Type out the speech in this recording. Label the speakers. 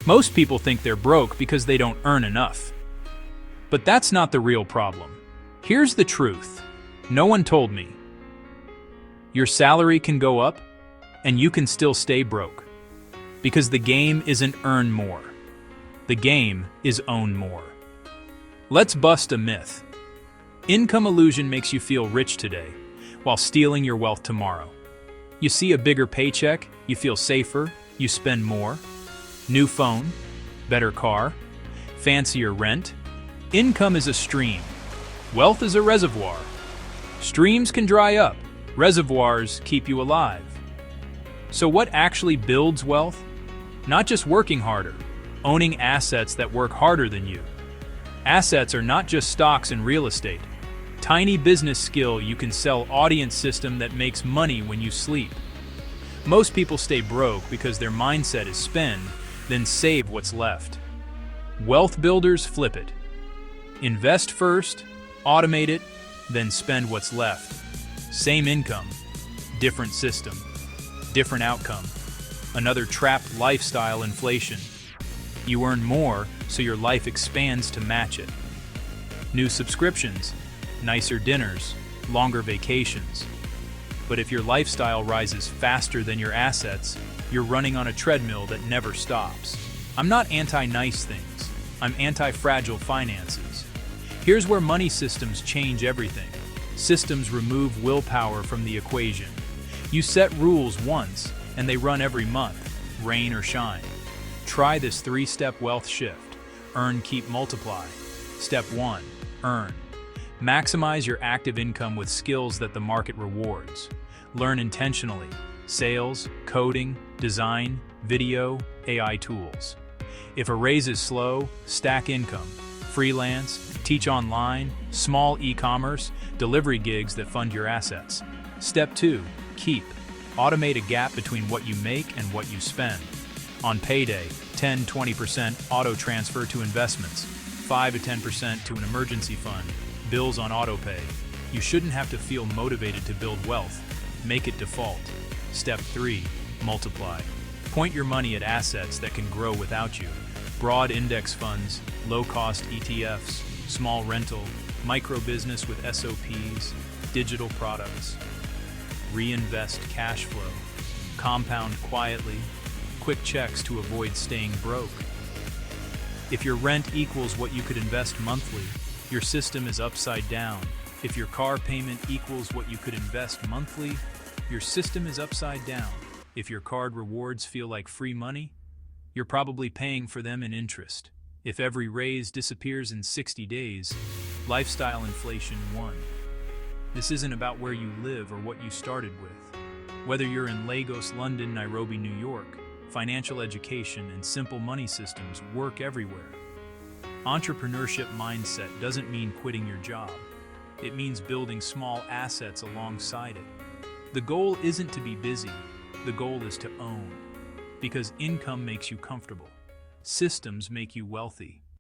Speaker 1: Most people think they're broke because they don't earn enough. But that's not the real problem. Here's the truth. No one told me. Your salary can go up, and you can still stay broke. Because the game isn't earn more. The game is own more. Let's bust a myth. Income illusion makes you feel rich today, while stealing your wealth tomorrow. You see a bigger paycheck, you feel safer, you spend more. New phone, better car, fancier rent. Income is a stream. Wealth is a reservoir. Streams can dry up. Reservoirs keep you alive. So what actually builds wealth? Not just working harder, owning assets that work harder than you. Assets are not just stocks and real estate. Tiny business skill you can sell, audience system that makes money when you sleep. Most people stay broke because their mindset is spend, then save what's left. Wealth builders flip it. Invest first, automate it, then spend what's left. Same income, different system, different outcome. Another trapped lifestyle inflation. You earn more, so your life expands to match it. New subscriptions, nicer dinners, longer vacations. But if your lifestyle rises faster than your assets, you're running on a treadmill that never stops. I'm not anti-nice things. I'm anti-fragile finances. Here's where money systems change everything. Systems remove willpower from the equation. You set rules once, and they run every month, rain or shine. Try this 3-step wealth shift. Earn, keep, multiply. Step 1. Earn. Maximize your active income with skills that the market rewards. Learn intentionally. Sales, coding, design, video, AI tools. If a raise is slow, stack income. Freelance, teach online, small e-commerce, delivery gigs that fund your assets. Step 2. Keep. Automate a gap between what you make and what you spend. On payday, 10-20% auto transfer to investments, 5-10% to an emergency fund, bills on auto pay. You shouldn't have to feel motivated to build wealth. Make it default. Step 3. Multiply. Point your money at assets that can grow without you. Broad index funds, low-cost ETFs, small rental, micro business with SOPs, digital products. Reinvest cash flow. Compound quietly. Quick checks to avoid staying broke. If your rent equals what you could invest monthly, your system is upside down. If your car payment equals what you could invest monthly, your system is upside down. If your card rewards feel like free money, you're probably paying for them in interest. If every raise disappears in 60 days, lifestyle inflation won. This isn't about where you live or what you started with. Whether you're in Lagos, London, Nairobi, New York, financial education and simple money systems work everywhere. Entrepreneurship mindset doesn't mean quitting your job. It means building small assets alongside it. The goal isn't to be busy. The goal is to own. Because income makes you comfortable. Systems make you wealthy.